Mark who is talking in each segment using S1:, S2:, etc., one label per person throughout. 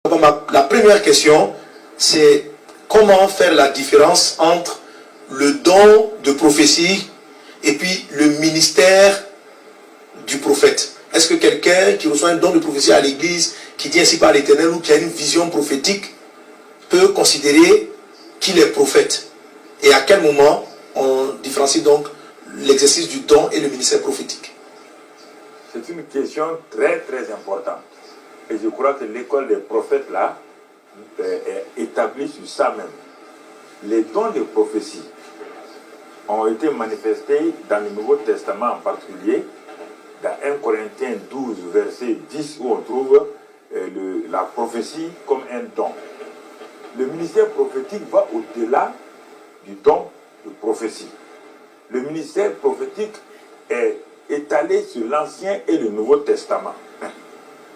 S1: La première question, c'est comment faire la différence entre le don de prophétie et puis le ministère du prophète. Est-ce que quelqu'un qui reçoit un don de prophétie à l'église, qui dit ainsi par l'Éternel ou qui a une vision prophétique, peut considérer qu'il est prophète? Et à quel moment on différencie donc l'exercice du don et le ministère prophétique?
S2: C'est une question très très importante. Et je crois que l'école des prophètes là est établie sur ça même. Les dons de prophétie ont été manifestés dans le Nouveau Testament en particulier, dans 1 Corinthiens 12, verset 10, où on trouve la prophétie comme un don. Le ministère prophétique va au-delà du don de prophétie. Le ministère prophétique est étalé sur l'Ancien et le Nouveau Testament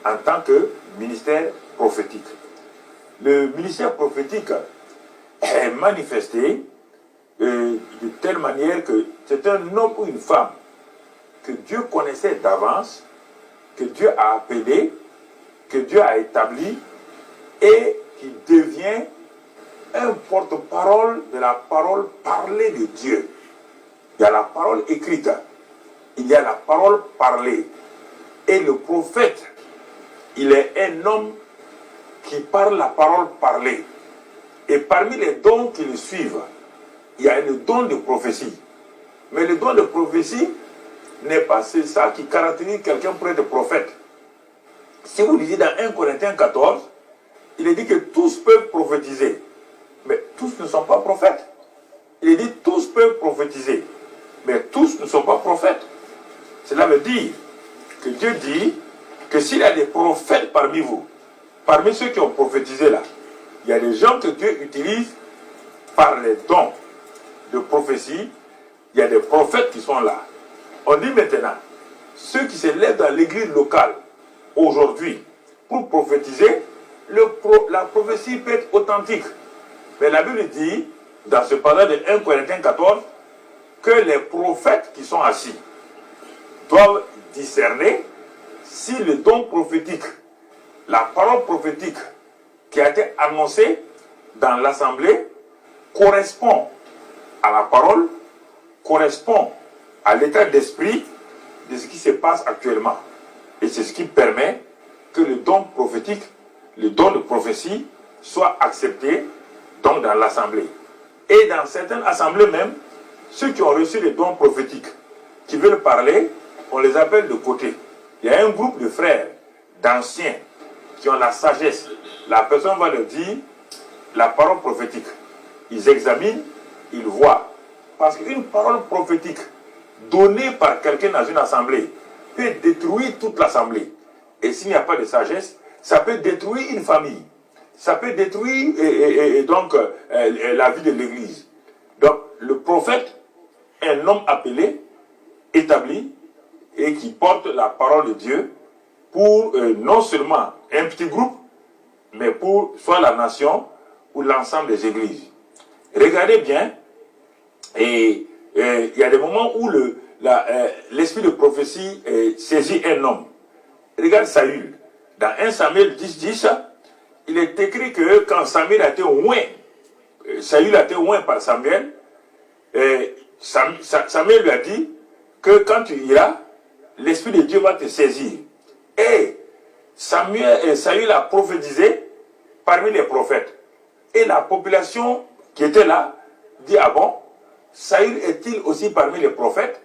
S2: en tant que ministère prophétique. Le ministère prophétique est manifesté de telle manière que c'est un homme ou une femme que Dieu connaissait d'avance, que Dieu a appelé, que Dieu a établi et qui devient un porte-parole de la parole parlée de Dieu. Il y a la parole écrite, il y a la parole parlée. Et le prophète, il est un homme qui parle la parole parlée. Et parmi les dons qui le suivent, il y a le don de prophétie. Mais le don de prophétie n'est pas ça qui caractérise quelqu'un pour être prophète. Si vous lisez dans 1 Corinthiens 14, il est dit que tous peuvent prophétiser. Mais tous ne sont pas prophètes. Il est dit tous peuvent prophétiser. Mais tous ne sont pas prophètes. Cela veut dire que Dieu dit que s'il y a des prophètes parmi vous, parmi ceux qui ont prophétisé là, il y a des gens que Dieu utilise par les dons de prophétie, il y a des prophètes qui sont là. On dit maintenant, ceux qui se lèvent dans l'église locale, aujourd'hui, pour prophétiser, la prophétie peut être authentique. Mais la Bible dit, dans ce passage de 1 Corinthiens 14, que les prophètes qui sont assis doivent discerner si le don prophétique, la parole prophétique qui a été annoncée dans l'assemblée correspond à la parole, correspond à l'état d'esprit de ce qui se passe actuellement. Et c'est ce qui permet que le don prophétique, le don de prophétie, soit accepté donc dans l'assemblée. Et dans certaines assemblées même, ceux qui ont reçu les dons prophétiques, qui veulent parler, on les appelle de côté. Il y a un groupe de frères, d'anciens, qui ont la sagesse. La personne va leur dire la parole prophétique. Ils examinent, ils voient. Parce qu'une parole prophétique donnée par quelqu'un dans une assemblée peut détruire toute l'assemblée. Et s'il n'y a pas de sagesse, ça peut détruire une famille. Ça peut détruire la vie de l'église. Donc le prophète est un homme appelé, établi, et qui porte la parole de Dieu pour non seulement un petit groupe, mais pour soit la nation ou l'ensemble des églises. Regardez bien, et il y a des moments où l'esprit de prophétie saisit un homme. Regarde Saül. Dans 1 Samuel 10, il est écrit que quand Samuel a été oint, Saül a été oint par Samuel, Samuel lui a dit que quand tu iras, l'Esprit de Dieu va te saisir. Et Saül a prophétisé parmi les prophètes. Et la population qui était là dit, ah bon, Saül est-il aussi parmi les prophètes?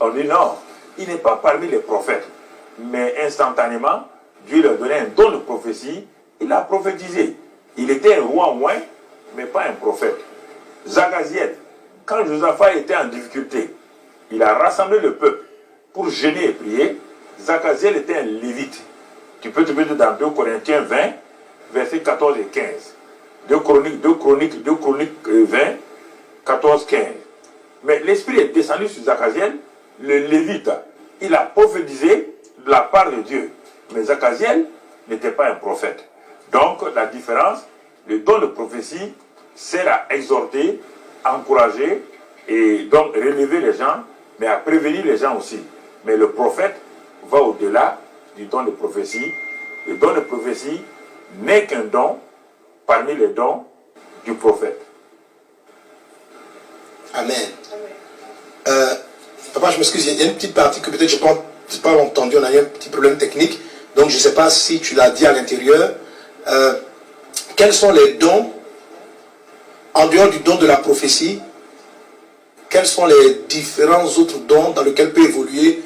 S2: On dit non, il n'est pas parmi les prophètes. Mais instantanément, Dieu lui a donné un don de prophétie, il a prophétisé. Il était un roi oint, mais pas un prophète. Zachaziel, quand Josaphat était en difficulté, il a rassemblé le peuple pour jeûner et prier. Zachaziel était un lévite. Tu peux te mettre dans 2 Corinthiens 20, versets 14 et 15. 2 Chroniques 20, 14, 15. Mais l'Esprit est descendu sur Zachaziel, le lévite. Il a prophétisé de la part de Dieu. Mais Zachaziel n'était pas un prophète. Donc la différence, le don de prophétie sert à exhorter, encourager et donc relever les gens, mais à prévenir les gens aussi. Mais le prophète va au-delà du don de prophétie. Le don de prophétie n'est qu'un don parmi les dons du prophète.
S1: Amen. Papa, je m'excuse, il y a une petite partie que peut-être je n'ai pas entendu, on a eu un petit problème technique, donc je ne sais pas si tu l'as dit à l'intérieur. Quels sont les dons, en dehors du don de la prophétie, quels sont les différents autres dons dans lesquels peut évoluer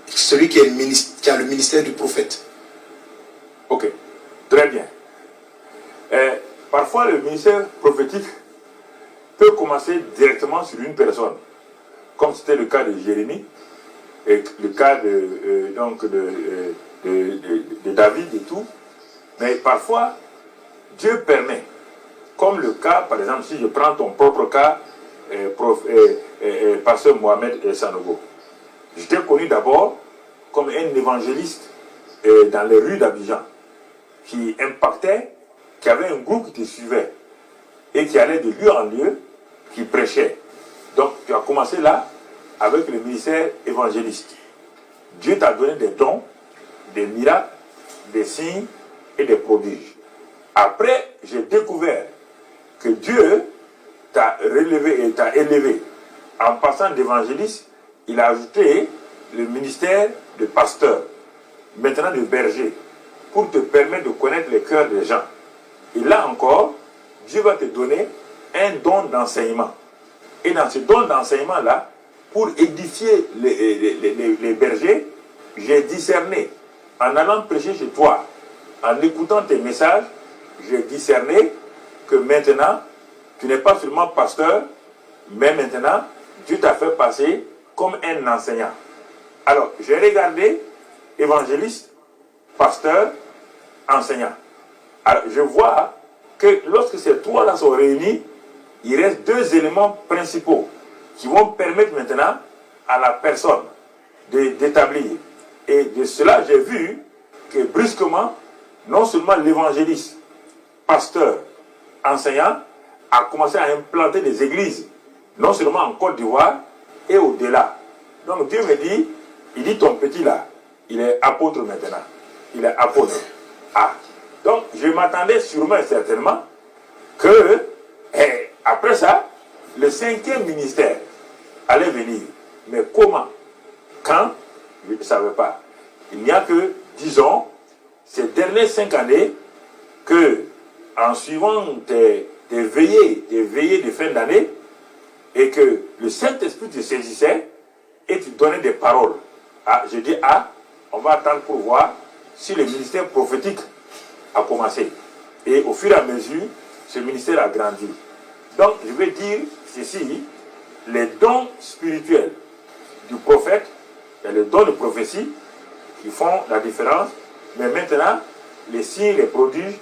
S1: celui qui a le ministère du prophète?
S2: Ok, très bien. Parfois, le ministère prophétique peut commencer directement sur une personne, comme c'était le cas de Jérémie, et le cas de David et tout. Mais parfois, Dieu permet, comme le cas, par exemple, si je prends ton propre cas, pasteur Mohamed Sanogo. Je t'ai connu d'abord comme un évangéliste dans les rues d'Abidjan, qui impactait, qui avait un groupe qui te suivait, et qui allait de lieu en lieu, qui prêchait. Donc tu as commencé là, avec le ministère évangéliste. Dieu t'a donné des dons, des miracles, des signes et des prodiges. Après, j'ai découvert que Dieu t'a relevé et t'a élevé. En passant d'évangéliste, il a ajouté le ministère de pasteur, maintenant de berger, pour te permettre de connaître les cœurs des gens. Et là encore, Dieu va te donner un don d'enseignement. Et dans ce don d'enseignement-là, pour édifier les bergers, j'ai discerné, en allant prêcher chez toi, en écoutant tes messages, j'ai discerné que maintenant, tu n'es pas seulement pasteur, mais maintenant, Dieu t'a fait passer comme un enseignant. Alors, j'ai regardé évangéliste, pasteur, enseignant. Alors, je vois que lorsque ces trois-là sont réunis, il reste deux éléments principaux qui vont permettre maintenant à la personne d'établir. Et de cela, j'ai vu que brusquement, non seulement l'évangéliste, pasteur, enseignant, a commencé à implanter des églises, non seulement en Côte d'Ivoire et au-delà. Donc Dieu me dit, il dit ton petit là, il est apôtre maintenant. Il est apôtre. Ah, donc je m'attendais sûrement et certainement que, après ça, le cinquième ministère allait venir. Mais comment? Quand? Je ne savais pas. Il n'y a que, disons, ces dernières 5 années que, en suivant tes veillées de fin d'année, et que le Saint-Esprit te saisissait et te donnait des paroles. Ah, je dis, on va attendre pour voir si le ministère prophétique a commencé. Et au fur et à mesure, ce ministère a grandi. Donc, je vais dire ceci, les dons spirituels du prophète et les dons de prophétie qui font la différence, mais maintenant, les signes, les prodiges,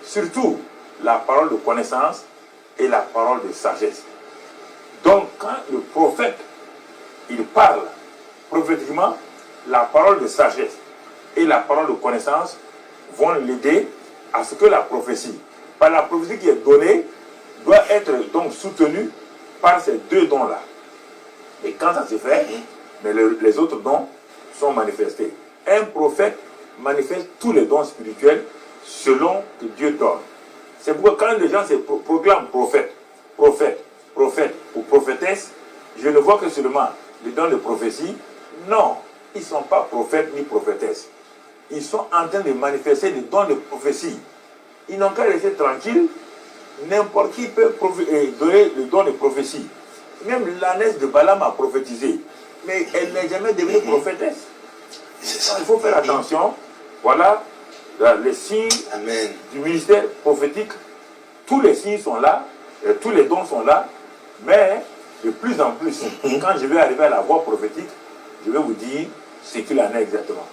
S2: surtout la parole de connaissance et la parole de sagesse. Donc, quand le prophète, il parle prophétiquement, la parole de sagesse et la parole de connaissance vont l'aider à ce que la prophétie, par la prophétie qui est donnée, doit être donc soutenue par ces deux dons-là. Et quand ça se fait, mais les autres dons sont manifestés. Un prophète manifeste tous les dons spirituels selon que Dieu donne. C'est pourquoi quand les gens se proclament prophète ou prophétesse, je ne vois que seulement les dons de prophétie. Non, ils ne sont pas prophètes ni prophétesses. Ils sont en train de manifester les dons de prophétie. Ils n'ont qu'à rester tranquilles. N'importe qui peut donner le don de prophétie. Même l'ânesse de Balaam a prophétisé. Mais elle n'est jamais devenue prophétesse. Il faut faire attention. Voilà les signes du ministère prophétique. Tous les signes sont là. Tous les dons sont là. Mais de plus en plus, quand je vais arriver à la voix prophétique, je vais vous dire ce qu'il en est exactement.